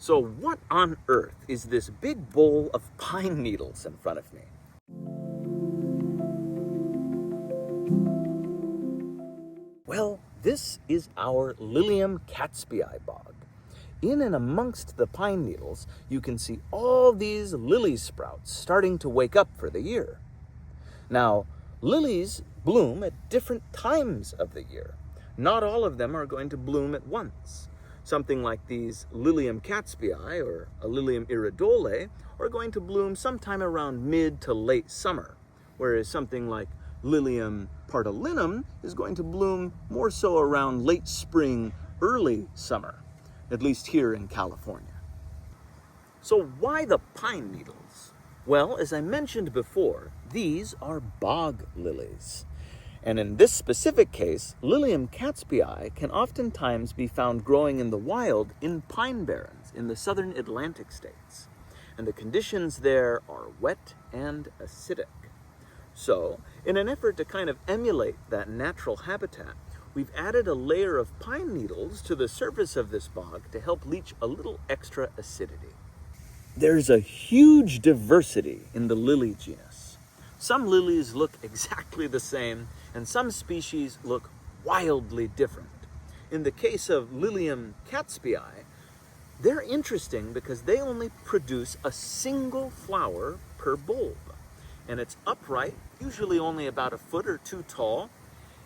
So what on earth is this big bowl of pine needles in front of me? Well, this is our Lilium catsbii bog. In and amongst the pine needles, you can see all these lily sprouts starting to wake up for the year. Now, lilies bloom at different times of the year. Not all of them are going to bloom at once. Something like these Lilium catsbii or a Lilium iridole are going to bloom sometime around mid to late summer, whereas something like Lilium pardalinum is going to bloom more so around late spring, early summer, at least here in California. So why the pine needles? Well, as I mentioned before, these are bog lilies. And in this specific case, Lilium catsbii can oftentimes be found growing in the wild in pine barrens in the southern Atlantic states. And the conditions there are wet and acidic. So, in an effort to kind of emulate that natural habitat, we've added a layer of pine needles to the surface of this bog to help leach a little extra acidity. There's a huge diversity in the lily genus. Some lilies look exactly the same, and some species look wildly different. In the case of Lilium catsbii, they're interesting because they only produce a single flower per bulb. And it's upright, usually only about a foot or two tall,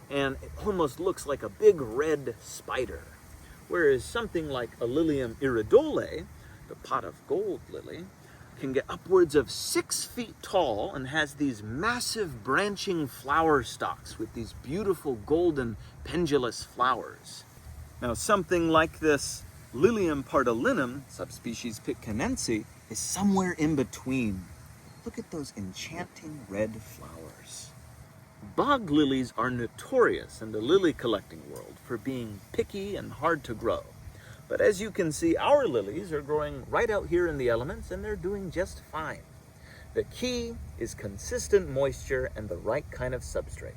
and it almost looks like a big red spider. Whereas something like a Lilium iridole, the pot of gold lily, can get upwards of 6 feet tall and has these massive branching flower stalks with these beautiful golden pendulous flowers. Now something like this Lilium pardalinum, subspecies pitcanense, is somewhere in between. Look at those enchanting red flowers. Bog lilies are notorious in the lily collecting world for being picky and hard to grow. But as you can see, our lilies are growing right out here in the elements, and they're doing just fine. The key is consistent moisture and the right kind of substrate.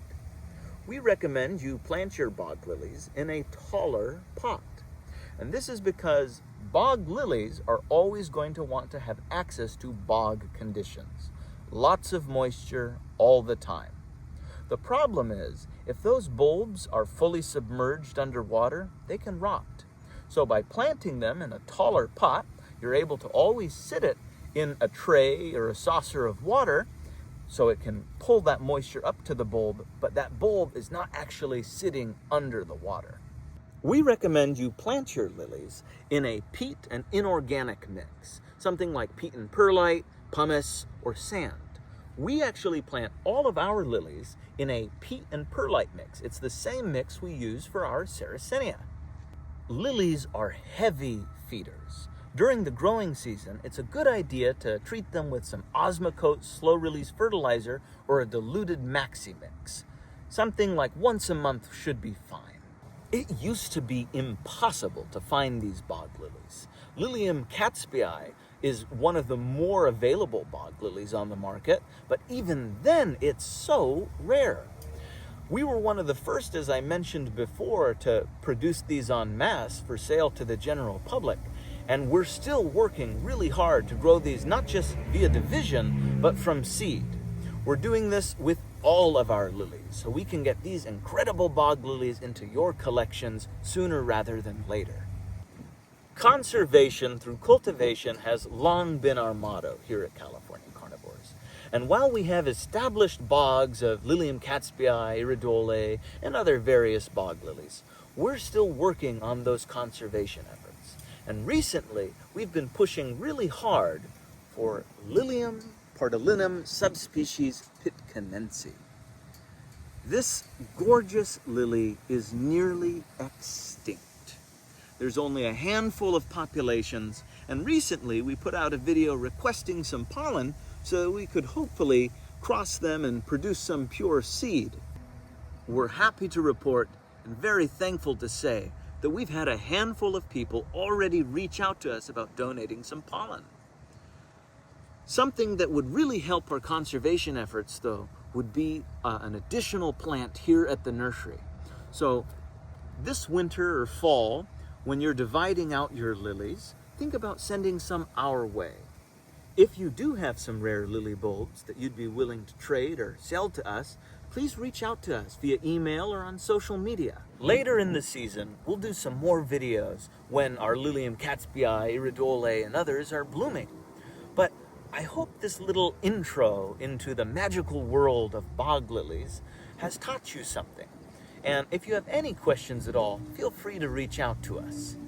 We recommend you plant your bog lilies in a taller pot. And this is because bog lilies are always going to want to have access to bog conditions. Lots of moisture all the time. The problem is, if those bulbs are fully submerged underwater, they can rot. So by planting them in a taller pot, you're able to always sit it in a tray or a saucer of water so it can pull that moisture up to the bulb, but that bulb is not actually sitting under the water. We recommend you plant your lilies in a peat and inorganic mix, something like peat and perlite, pumice, or sand. We actually plant all of our lilies in a peat and perlite mix. It's the same mix we use for our Sarracenia. Lilies are heavy feeders. During the growing season, it's a good idea to treat them with some Osmocote slow-release fertilizer or a diluted maxi mix. Something like once a month should be fine. It used to be impossible to find these bog lilies. Lilium catsbii is one of the more available bog lilies on the market, but even then it's so rare. We were one of the first, as I mentioned before, to produce these en masse for sale to the general public. And we're still working really hard to grow these not just via division, but from seed. We're doing this with all of our lilies, so we can get these incredible bog lilies into your collections sooner rather than later. Conservation through cultivation has long been our motto here at California Carnivores. And while we have established bogs of Lilium catsbii, iridole, and other various bog lilies, we're still working on those conservation efforts. And recently, we've been pushing really hard for Lilium pardalinum subspecies pitcanense. This gorgeous lily is nearly extinct. There's only a handful of populations, and recently we put out a video requesting some pollen so that we could hopefully cross them and produce some pure seed. We're happy to report and very thankful to say that we've had a handful of people already reach out to us about donating some pollen. Something that would really help our conservation efforts, though, would be an additional plant here at the nursery. So this winter or fall, when you're dividing out your lilies, think about sending some our way. If you do have some rare lily bulbs that you'd be willing to trade or sell to us, please reach out to us via email or on social media. Later in the season, we'll do some more videos when our Lilium Catspii, iridole, and others are blooming. But I hope this little intro into the magical world of bog lilies has taught you something. And if you have any questions at all, feel free to reach out to us.